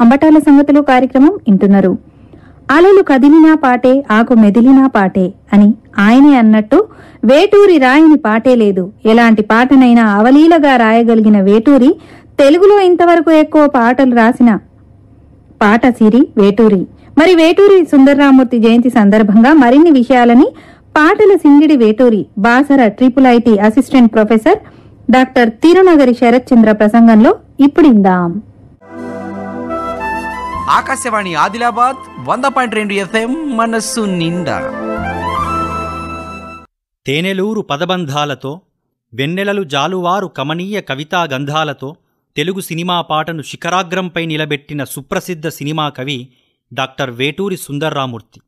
అంబటాల సంగతులు కార్యక్రమం వింటున్నారు. అలలు కదిలినా పాటే, ఆకు మెదిలినా పాటే అని ఆయనే అన్నట్టు వేటూరి రాయని పాటే లేదు. ఎలాంటి పాటనైనా అవలీలగా రాయగలిగిన వేటూరి తెలుగులో ఇంతవరకు ఎక్కువ పాటలు రాసిన పాట సిరి వేటూరి. మరి వేటూరి సుందరరామూర్తి జయంతి సందర్భంగా మరిన్ని విషయాలని పాటల సింగిడి Veturi Basara IIIT assistant professor doctor Tirunagari Sarath Chandra ప్రసంగంలో ఇప్పుడిందాం. ఆకాశవాణి ఆదిలాబాద్ 100.2 FM మనస్సు నిండా. తేనెలూరు పదబంధాలతో, వెన్నెలలు జాలువారు కమనీయ కవితా గంధాలతో తెలుగు సినిమా పాటను శిఖరాగ్రంపై నిలబెట్టిన సుప్రసిద్ధ సినిమా కవి డాక్టర్ వేటూరి సుందర్రామూర్తి.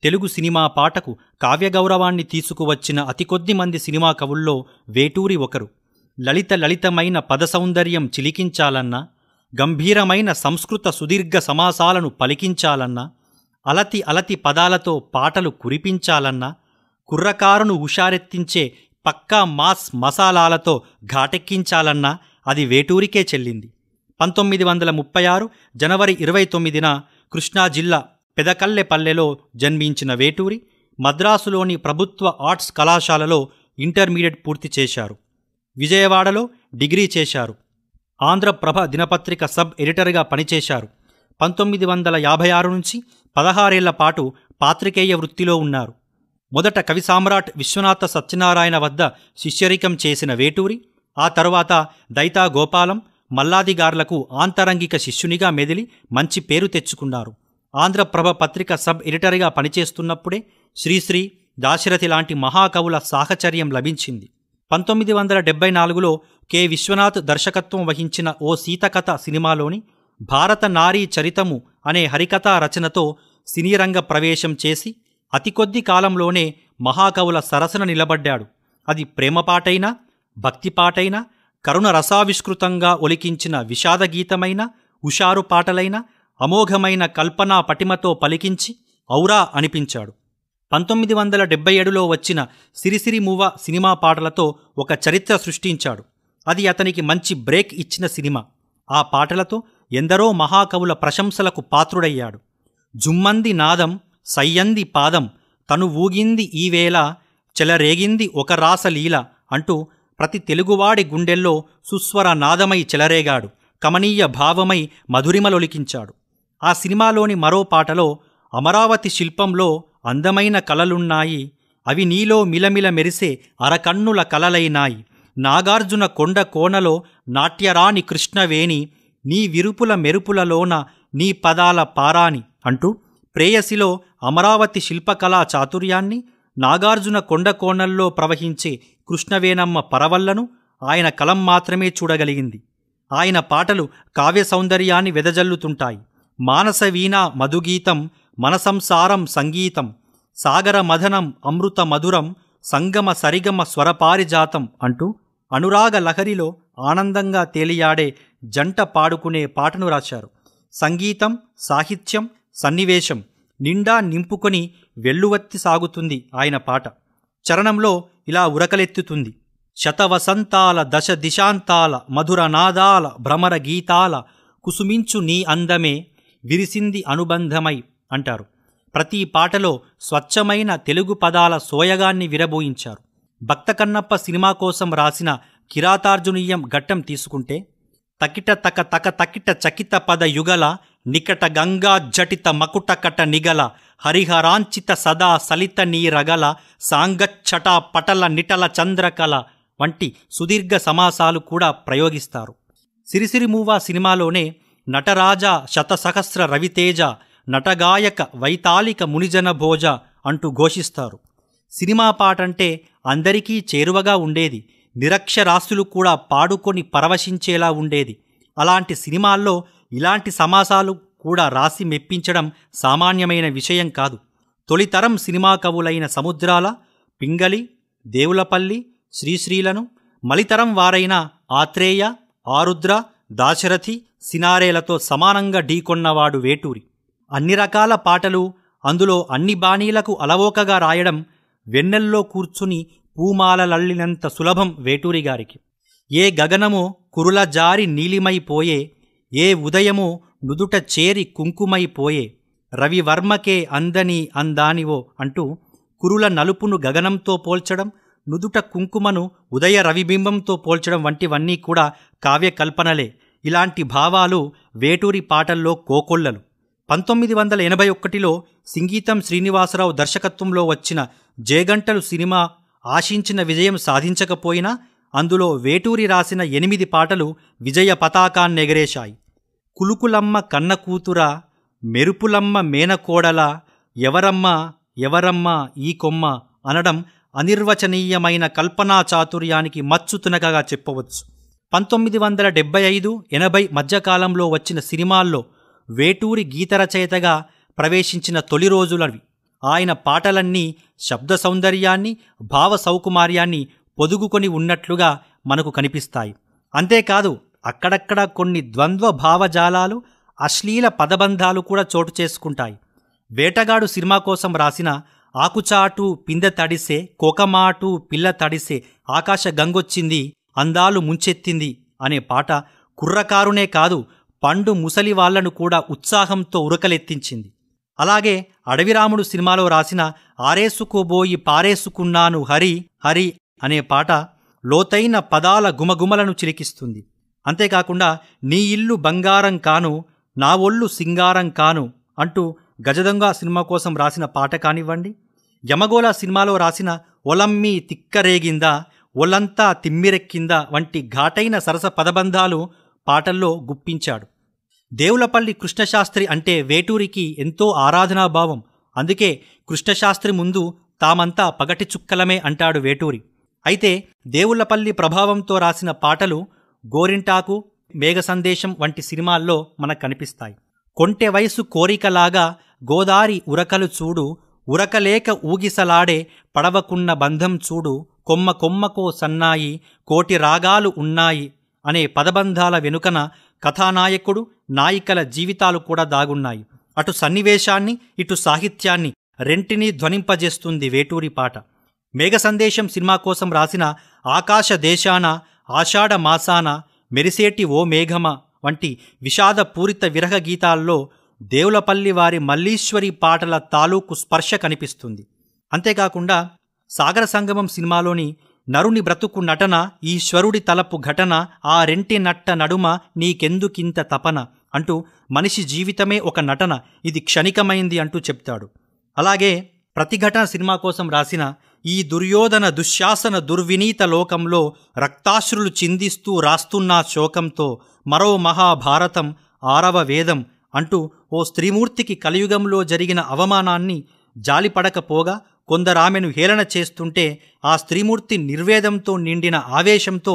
తెలుగు సినిమా పాటకు కావ్యగౌరవాన్ని తీసుకువచ్చిన అతి కొద్ది మంది సినిమా కవుల్లో వేటూరి ఒకరు. లలితమైన పద సౌందర్యం చిలికించాలన్నా, గంభీరమైన సంస్కృత సుదీర్ఘ సమాసాలను పలికించాలన్నా, అలతి పదాలతో పాటలు కురిపించాలన్నా, కుర్రకారును హుషారెత్తించే పక్కా మాస్ మసాలాలతో ఘాటెక్కించాలన్నా అది వేటూరికే చెల్లింది. 1936 జనవరి 29న కృష్ణా జిల్లా పెదకల్లెపల్లెలో జన్మించిన వేటూరి మద్రాసులోని ప్రభుత్వ ఆర్ట్స్ కళాశాలలో ఇంటర్మీడియట్ పూర్తి చేశారు. విజయవాడలో డిగ్రీ చేశారు. ఆంధ్రప్రభ దినపత్రిక సబ్ ఎడిటర్గా పనిచేశారు. 1956 నుంచి 16 ఏళ్ల పాటు పాత్రికేయ వృత్తిలో ఉన్నారు. మొదట కవి సామ్రాట్ విశ్వనాథ సత్యనారాయణ వద్ద శిష్యరికం చేసిన వేటూరి ఆ తరువాత దైతా గోపాలం, మల్లాదిగార్లకు ఆంతరంగిక శిష్యునిగా మెదిలి మంచి పేరు తెచ్చుకున్నారు. ఆంధ్రప్రభ పత్రిక సబ్ ఎడిటర్గా పనిచేస్తున్నప్పుడే శ్రీశ్రీ, దాశరథి లాంటి మహాకవుల సాహచర్యం లభించింది. 1974లో కె. విశ్వనాథ్ దర్శకత్వం వహించిన ఓ సీతకథ సినిమాలోని భారత నారీ చరితము అనే హరికథా రచనతో సినీరంగ ప్రవేశం చేసి అతి కొద్ది కాలంలోనే మహాకవుల సరసన నిలబడ్డాడు. అది ప్రేమపాటైనా, భక్తిపాటైనా, కరుణ రసావిష్కృతంగా ఒలికించిన విషాదగీతమైన, హుషారు పాటలైన అమోఘమైన కల్పనా పటిమతో పలికించి ఔరా అనిపించాడు. 1977లో వచ్చిన సిరిసిరి మూవ సినిమా పాటలతో ఒక చరిత్ర సృష్టించాడు. అది అతనికి మంచి బ్రేక్ ఇచ్చిన సినిమా. ఆ పాటలతో ఎందరో మహాకవుల ప్రశంసలకు పాత్రుడయ్యాడు. జుమ్మంది నాదం, సయ్యంది పాదం, తను ఊగింది ఈవేళ, చెలరేగింది ఒక రాసలీల అంటూ ప్రతి తెలుగువాడి గుండెల్లో సుస్వర నాదమై చెలరేగాడు. కమనీయ భావమై మధురిమలొలికించాడు. ఆ సినిమాలోని మరో పాటలో అమరావతి శిల్పంలో అందమైన కలలున్నాయి, అవి నీలో మిలమిల మెరిసే అరకన్నుల కలలైనాయి, నాగార్జున కొండ కోనలో నాట్యరాణి కృష్ణవేణి, నీ విరుపుల మెరుపులలోన నీ పదాల పారాని అంటూ ప్రేయసిలో అమరావతి శిల్పకళా చాతుర్యాన్ని, నాగార్జున కొండ కోణల్లో ప్రవహించే కృష్ణవేణమ్మ పరవళ్లను ఆయన కలం మాత్రమే చూడగలిగింది. ఆయన పాటలు కావ్య సౌందర్యాన్ని వెదజల్లుతుంటాయి. మానసవీణ మధుగీతం, మనసంసారం సంగీతం, సాగర మదనం అమృత మధురం, సంగమ సరిగమ స్వరపారిజాతం అంటూ అనురాగ లహరిలో ఆనందంగా తేలియాడే జంట పాడుకునే పాటను రాశారు. సంగీతం, సాహిత్యం, సన్నివేశం నిండా నింపుకొని వెల్లువత్తి సాగుతుంది ఆయన పాట. చరణంలో ఇలా ఉరకలెత్తుతుంది: శతవసంతాల దశ దిశాంతాల మధుర నాదాల భ్రమర గీతాల కుసుమించు నీ అందమే విరిసింది అనుబంధమై అంటారు. ప్రతి పాటలో స్వచ్ఛమైన తెలుగు పదాల సోయగాన్ని విరబోయించారు. భక్త కన్నప్ప సినిమా కోసం రాసిన కిరాతార్జునీయం ఘట్టం తీసుకుంటే, తకిట తక తక తకిట చకిత పద యుగల నికట గంగా జటిత మకుటకట నిగల హరిహరాంచిత సదా సలిత నీరగల సాంగచ్చటా పటల నిటల చంద్రకళ వంటి సుదీర్ఘ సమాసాలు కూడా ప్రయోగిస్తారు. సిరిసిరి మూవా సినిమాలోనే నటరాజ శతసహస్ర రవితేజ, నటగాయక వైతాళిక మునిజన భోజ అంటూ ఘోషిస్తారు. సినిమా పాటంటే అందరికీ చేరువగా ఉండేది. నిరక్షరాస్యులు కూడా పాడుకొని పరవశించేలా ఉండేది. అలాంటి సినిమాల్లో ఇలాంటి సమాసాలు కూడా రాసి మెప్పించడం సామాన్యమైన విషయం కాదు. తొలితరం సినిమా కవులైన సముద్రాల, పింగళి, దేవులపల్లి, శ్రీశ్రీలను, మలితరం వారైన ఆత్రేయ, ఆరుద్ర, దాశరథి, సినారేలతో సమానంగా ఢీకొన్నవాడు వేటూరి. అన్ని రకాల పాటలు, అందులో అన్ని బాణీలకు అలవోకగా రాయడం వెన్నెల్లో కూర్చుని పూమాలలల్లినంత సులభం వేటూరి గారికి. ఏ గగనమో కురుల జారి నీలిమైపోయే, ఏ ఉదయమో నుదుట చేరి కుంకుమైపోయే రవివర్మకే అందని అందానివో అంటూ కురుల నలుపును గగనంతో పోల్చడం, నుదుట కుంకుమను ఉదయ రవిబింబంతో పోల్చడం వంటివన్నీ కూడా కావ్యకల్పనలే. ఇలాంటి భావాలు వేటూరి పాటల్లో కోకొల్లలు. 1981లో సింగీతం శ్రీనివాసరావు దర్శకత్వంలో వచ్చిన జేగంటలు సినిమా ఆశించిన విజయం సాధించకపోయినా అందులో వేటూరి రాసిన 8 పాటలు విజయ పతాకాన్నెగరేశాయి. కులుకులమ్మ కన్నకూతురా, మెరుపులమ్మ మేనకోడల, ఎవరమ్మా ఎవరమ్మా ఈ కొమ్మ అనడం అనిర్వచనీయమైన కల్పనా చాతుర్యానికి మచ్చుతునకగా చెప్పవచ్చు. 1975-80 మధ్యకాలంలో వచ్చిన సినిమాల్లో వేటూరి గీతరచయితగా ప్రవేశించిన తొలి రోజులవి. ఆయన పాటలన్నీ శబ్ద సౌందర్యాన్ని, భావ సౌకుమార్యాన్ని పొదుగుకొని ఉన్నట్లుగా మనకు కనిపిస్తాయి. అంతేకాదు అక్కడక్కడ కొన్ని ద్వంద్వ భావజాలాలు, అశ్లీల పదబంధాలు కూడా చోటు చేసుకుంటాయి. వేటగాడు సినిమా కోసం రాసిన ఆకుచాటు పిందె తడిసే, కోకమాటు పిల్ల తడిసే, ఆకాశ గంగొచ్చింది అందాలు ముంచెత్తింది అనే పాట కుర్రకారునే కాదు పండు ముసలి వాళ్లను కూడా ఉత్సాహంతో ఉరకలెత్తించింది. అలాగే అడవిరాముడు సినిమాలో రాసిన ఆరేసుకోబోయి పారేసుకున్నాను హరి హరి అనే పాట లోతైన పదాల గుమగుమలను చిలికిస్తుంది. అంతేకాకుండా నీ ఇల్లు బంగారం కాను, నా ఒళ్ళు సింగారం కాను అంటూ గజదొంగ సినిమా కోసం రాసిన పాట కానివ్వండి, యమగోళ సినిమాలో రాసిన ఒలమ్మీ తిక్కరేగిందా, ఒలంతా తిమ్మిరెక్కిందా వంటి ఘాటైన సరస పదబంధాలు పాటల్లో గుప్పించాడు. దేవులపల్లి కృష్ణశాస్త్రి అంటే వేటూరికి ఎంతో ఆరాధనాభావం. అందుకే కృష్ణశాస్త్రి ముందు తామంతా పగటి చుక్కలమే అంటాడు వేటూరి. అయితే దేవులపల్లి ప్రభావంతో రాసిన పాటలు గోరింటాకు, మేఘ సందేశం వంటి సినిమాల్లో మనకు కనిపిస్తాయి. కొంటె వయసు కోరికలాగా గోదారి ఉరకలు చూడు, ఉరకలేక ఊగిసలాడే పడవకున్న బంధం చూడు, కొమ్మ కొమ్మకో సన్నాయి కోటి రాగాలు ఉన్నాయి అనే పదబంధాల వెనుకన కథానాయకుడు, నాయికల జీవితాలు కూడా దాగున్నాయి. అటు సన్నివేశాన్ని, ఇటు సాహిత్యాన్ని రెంటినీ ధ్వనింపజేస్తుంది వేటూరి పాట. మేఘ సందేశం సినిమా కోసం రాసిన ఆకాశ దేశాన, ఆషాఢ మాసాన, మెరిసేటి ఓ మేఘమ వంటి విషాదపూరిత విరహ గీతాల్లో దేవులపల్లి వారి మల్లీశ్వరి పాటల తాలూకు స్పర్శ కనిపిస్తుంది. అంతేకాకుండా సాగర సంగమం సినిమాలోని నరుని బ్రతుకు నటన, ఈశ్వరుడి తలపు ఘటన, ఆ రెంటి నట్ట నడుమ నీకెందుకింత తపన అంటూ మనిషి జీవితమే ఒక నటన, ఇది క్షణికమైంది అంటూ చెప్తాడు. అలాగే ప్రతిఘటన సినిమా కోసం రాసిన ఈ దుర్యోధన దుశ్శాసన దుర్వినీత లోకంలో రక్తాశ్రులు చిందిస్తూ రాస్తున్నా శోకంతో మరో మహాభారతం 6వ వేదం అంటూ ఓ స్త్రీమూర్తికి కలియుగంలో జరిగిన అవమానాన్ని జాలిపడకపోగా కొందరామెను హేళన చేస్తుంటే ఆ స్త్రీమూర్తి నిర్వేదంతో నిండిన ఆవేశంతో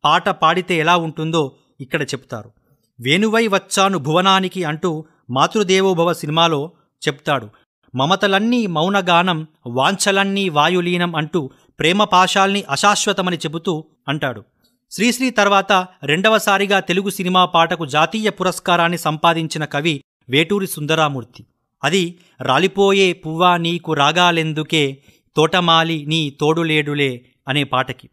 పాట పాడితే ఎలా ఉంటుందో ఇక్కడ చెప్తారు. వేణువై వచ్చాను భువనానికి అంటూ మాతృదేవోభవ సినిమాలో చెప్తాడు. మమతలన్నీ మౌనగానం, వాంఛలన్నీ వాయులీనం అంటూ ప్రేమ పాశాల్ని అశాశ్వతమని చెబుతూ అంటాడు. శ్రీశ్రీ తర్వాత రెండవసారిగా తెలుగు సినిమా పాటకు జాతీయ పురస్కారాన్ని సంపాదించిన కవి వేటూరి సుందరామూర్తి. అది రాలిపోయే పువ్వా నీకు రాగాలెందుకే, తోటమాలి నీ తోడులేడులే అనే పాటకి.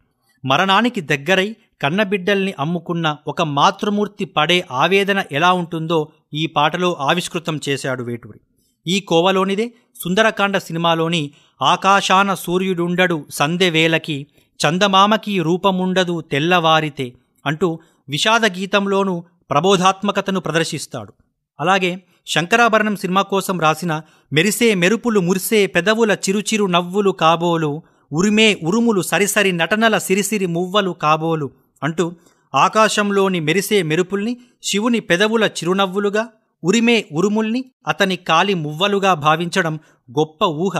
మరణానికి దగ్గరై కన్నబిడ్డల్ని అమ్ముకున్న ఒక మాతృమూర్తి పడే ఆవేదన ఎలా ఉంటుందో ఈ పాటలో ఆవిష్కృతం చేశాడు వేటూరి. ఈ కోవలోనిదే సుందరకాండ సినిమాలోని ఆకాశాన సూర్యుడుండడు సందెవేళకి, చందమామకి రూపముండదు తెల్లవారితే అంటూ విషాద గీతంలోనూ ప్రబోధాత్మకతను ప్రదర్శిస్తాడు. అలాగే శంకరాభరణం సినిమా కోసం రాసిన మెరిసే మెరుపులు మురిసే పెదవుల చిరుచిరు నవ్వులు కాబోలు, ఉరిమే ఉరుములు సరిసరి నటనల సిరిసిరి మువ్వలు కాబోలు అంటూ ఆకాశంలోని మెరిసే మెరుపుల్ని శివుని పెదవుల చిరునవ్వులుగా, ఉరిమే ఉరుముల్ని అతని కాలి మువ్వలుగా భావించడం గొప్ప ఊహ.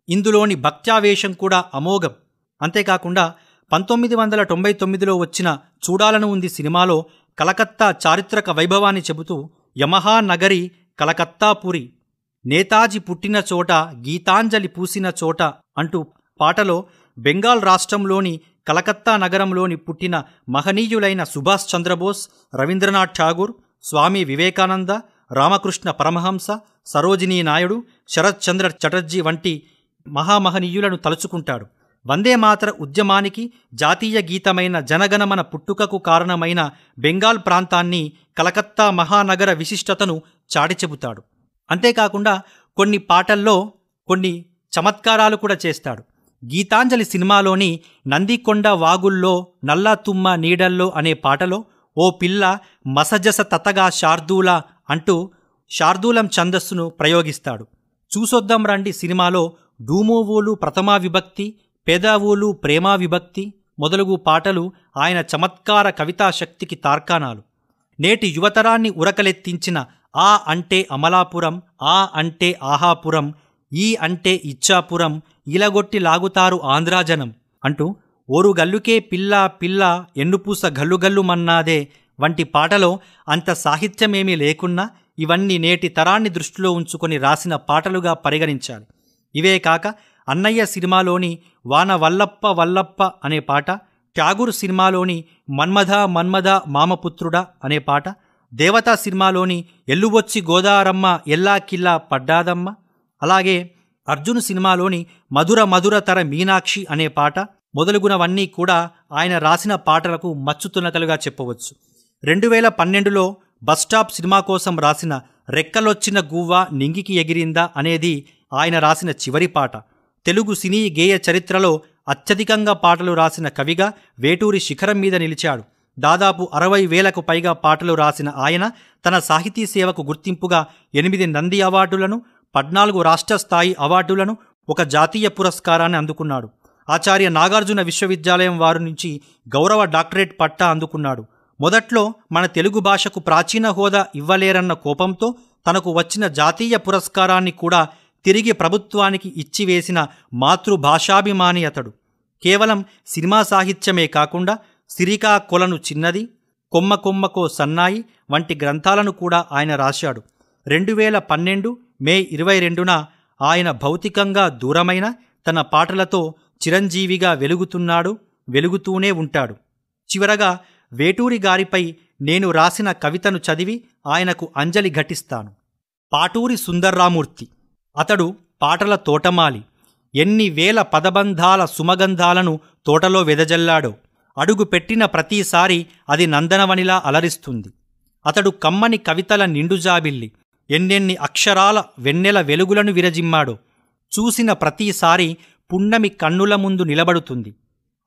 ఇందులోని భక్త్యావేశం కూడా అమోఘం. అంతేకాకుండా 1999లో వచ్చిన చూడాలను ఉంది సినిమాలో కలకత్తా చారిత్రక వైభవాన్ని చెబుతూ యమహానగరి కలకత్తాపురి, నేతాజీ పుట్టిన చోట గీతాంజలి పూసిన చోట అంటూ పాటలో బెంగాల్ రాష్ట్రంలోని కలకత్తా నగరంలోని పుట్టిన మహనీయులైన సుభాష్ చంద్రబోస్, రవీంద్రనాథ్ ఠాగూర్, స్వామి వివేకానంద, రామకృష్ణ పరమహంస, సరోజినీ నాయుడు, శరత్ చంద్ర చటర్జీ వంటి మహామహనీయులను తలుచుకుంటాడు. వందేమాతర ఉద్యమానికి జాతీయ గీతమైన జనగణమన పుట్టుకకు కారణమైన బెంగాల్ ప్రాంతాన్ని, కలకత్తా మహానగర విశిష్టతను చాటి చెబుతాడు. అంతేకాకుండా కొన్ని పాటల్లో కొన్ని చమత్కారాలు కూడా చేస్తాడు. గీతాంజలి సినిమాలోని నందికొండ వాగుల్లో నల్లా తుమ్మ నీడల్లో అనే పాటలో ఓ పిల్ల మసజస తతగా శార్దూల అంటూ శార్దూలం ఛందస్సును ప్రయోగిస్తాడు. చూసొద్దాం రండి సినిమాలో డూమోవూలు ప్రథమా విభక్తి, పెదవూలు ప్రేమా విభక్తి మొదలగు పాటలు ఆయన చమత్కార కవితా శక్తికి తార్కాణాలు. నేటి యువతరాన్ని ఉరకలెత్తించిన ఆ అంటే అమలాపురం, ఆ అంటే ఆహాపురం, ఈ అంటే ఇచ్చాపురం, ఇలగొట్టి లాగుతారు ఆంధ్రాజనం అంటూ ఓరు గల్లుకే పిల్ల పిల్ల ఎన్నుపూస గల్లుగల్లు మన్నాదే వంటి పాటలో అంత సాహిత్యమేమీ లేకున్నా ఇవన్నీ నేటి తరాన్ని దృష్టిలో ఉంచుకొని రాసిన పాటలుగా పరిగణించాలి. ఇవే కాక అన్నయ్య సినిమాలోని వాన వల్లప్ప వల్లప్ప అనే పాట, ట్యాగూర్ సినిమాలోని మన్మథ మన్మథ మామపుత్రుడా అనే పాట, దేవతా సినిమాలోని ఎల్లువొచ్చి గోదారమ్మ ఎల్లా కిల్లా పడ్డాదమ్మ, అలాగే అర్జున్ సినిమాలోని మధుర మధురతర మీనాక్షి అనే పాట మొదలుగునవన్నీ కూడా ఆయన రాసిన పాటలకు మచ్చుతునకలుగా చెప్పవచ్చు. 2012లో బస్టాప్ సినిమా కోసం రాసిన రెక్కలొచ్చిన గువ్వ నింగికి ఎగిరిందా అనేది ఆయన రాసిన చివరి పాట. తెలుగు సినీ గేయ చరిత్రలో అత్యధికంగా పాటలు రాసిన కవిగా వేటూరి శిఖరం మీద నిలిచాడు. దాదాపు 60,000కు పైగా పాటలు రాసిన ఆయన తన సాహితీ సేవకు గుర్తింపుగా 8 నంది అవార్డులను, 14 రాష్ట్ర స్థాయి అవార్డులను, 1 జాతీయ పురస్కారాన్ని అందుకున్నాడు. ఆచార్య నాగార్జున విశ్వవిద్యాలయం వారి నుంచి గౌరవ డాక్టరేట్ పట్టా అందుకున్నాడు. మొదట్లో మన తెలుగు భాషకు ప్రాచీన హోదా ఇవ్వలేరన్న కోపంతో తనకు వచ్చిన జాతీయ పురస్కారాన్ని కూడా తిరిగి ప్రభుత్వానికి ఇచ్చివేసిన మాతృభాషాభిమాని అతడు. కేవలం సినిమా సాహిత్యమే కాకుండా సిరికా కొలను చిన్నది, కొమ్మ కొమ్మకో సన్నాయి వంటి గ్రంథాలను కూడా ఆయన రాశాడు. 2012 మే 22న ఆయన భౌతికంగా దూరమైన తన పాటలతో చిరంజీవిగా వెలుగుతున్నాడు, వెలుగుతూనే ఉంటాడు. చివరగా వేటూరి గారిపై నేను రాసిన కవితను చదివి ఆయనకు అంజలి ఘటిస్తాను. పాటూరి సుందర్రామూర్తి. అతడు పాటల తోటమాలి. ఎన్ని వేల పదబంధాల సుమగంధాలను తోటలో వెదజల్లాడో. అడుగు పెట్టిన ప్రతిసారి అది నందనవనిలా అలరిస్తుంది. అతడు కమ్మని కవితల నిండుజాబిల్లి. ఎన్నెన్ని అక్షరాల వెన్నెల వెలుగులను విరజిమ్మాడో. చూసిన ప్రతిసారి పున్నమి కన్నుల ముందు నిలబడుతుంది.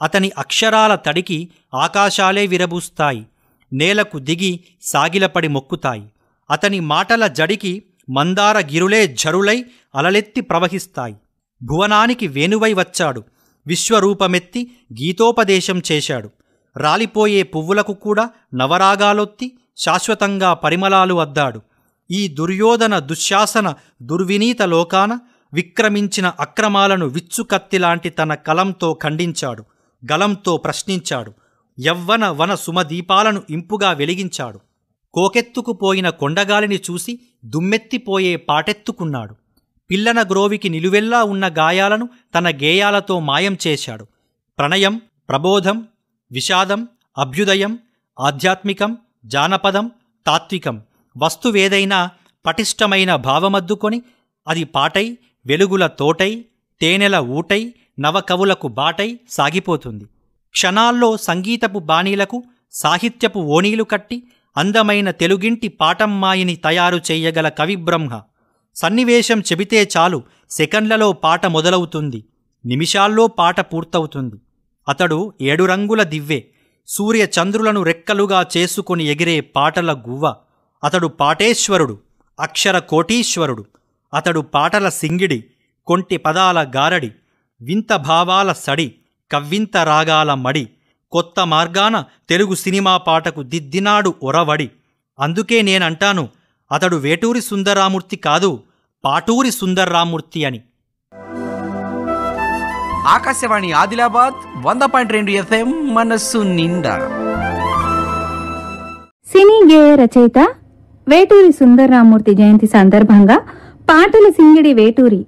అతని అక్షరాల తడికి ఆకాశాలే విరబూస్తాయి, నేలకు దిగి సాగిలపడి మొక్కుతాయి. అతని మాటల జడికి మందార గిరులే జరులై అలలెత్తి ప్రవహిస్తాయి. భువనానికి వేణువై వచ్చాడు, విశ్వరూపమెత్తి గీతోపదేశం చేశాడు. రాలిపోయే పువ్వులకు కూడా నవరాగాలొత్తి శాశ్వతంగా పరిమళాలు అద్దాడు. ఈ దుర్యోధన దుశ్శాసన దుర్వినీత లోకాన విక్రమించిన అక్రమాలను విచ్చుకత్తిలాంటి తన కలంతో ఖండించాడు, గలంతో ప్రశ్నించాడు. యవ్వన వన సుమదీపాలను ఇంపుగా వెలిగించాడు. కోకెత్తుకుపోయిన కొండగాలిని చూసి దుమ్మెత్తిపోయే పాటెత్తుకున్నాడు. పిల్లన గ్రోవికి నిలువెల్లా ఉన్న గాయాలను తన గేయాలతో మాయం చేశాడు. ప్రణయం, ప్రబోధం, విషాదం, అభ్యుదయం, ఆధ్యాత్మికం, జానపదం, తాత్వికం వస్తువేదైనా పటిష్టమైన భావమద్దుకొని అది పాటై, వెలుగుల తోటై, తేనెల ఊటై, నవకవులకు బాటై సాగిపోతుంది. క్షణాల్లో సంగీతపు బాణీలకు సాహిత్యపు ఓణీలు కట్టి అందమైన తెలుగింటి పాటమ్మాయిని తయారు చెయ్యగల కవిబ్రహ్మ. సన్నివేశం చెబితే చాలు సెకండ్లలో పాట మొదలవుతుంది, నిమిషాల్లో పాట పూర్తవుతుంది. అతడు 7 రంగుల దివ్వె, సూర్య చంద్రులను రెక్కలుగా చేసుకుని ఎగిరే పాటల గువ్వ. అతడు పాటేశ్వరుడు, అక్షర కోటీశ్వరుడు. అతడు పాటల సింగిడి, కొంటి పదాల గారడి, వింత భావాల సడి, కవ్వింత రాగాల మడి. కొత్త మార్గాన తెలుగు సినిమా పాటకు దిద్దినాడు ఒరవడి. అందుకే నేనంటాను, అతడు వేటూరి సుందర్రామూర్తి కాదు, పాటూరి సుందర్రామూర్తి అని. ఆకాశవాణి ఆదిలాబాద్ 100.2 FM మనస్సు నిండా. సినీ గేయ రచయిత వేటూరి సుందర్రామూర్తి జయంతి సందర్భంగా పాటల సింగిడి Veturi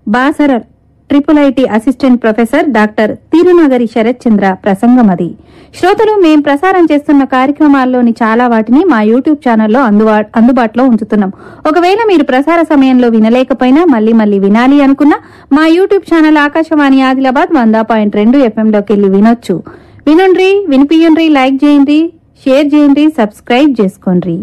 Basara IIIT assistant professor doctor Tirunagari Sarath Chandra ప్రసంగమది. శ్రోతలు, మేం ప్రసారం చేస్తున్న కార్యక్రమాల్లోని చాలా వాటిని మా యూట్యూబ్ ఛానల్లో అందుబాటులో ఉంచుతున్నాం. ఒకవేళ మీరు ప్రసార సమయంలో వినలేకపోయినా మళ్ళీ వినాలి అనుకున్నా మా YouTube channel Akashvani Adilabad 100.2 FM లోకెళ్ళి వినొచ్చు. వినుండ్రి, వినిపియుండ్రి, లైక్ చేయండి, షేర్ చేయండి, సబ్స్క్రైబ్ చేసుకోండి.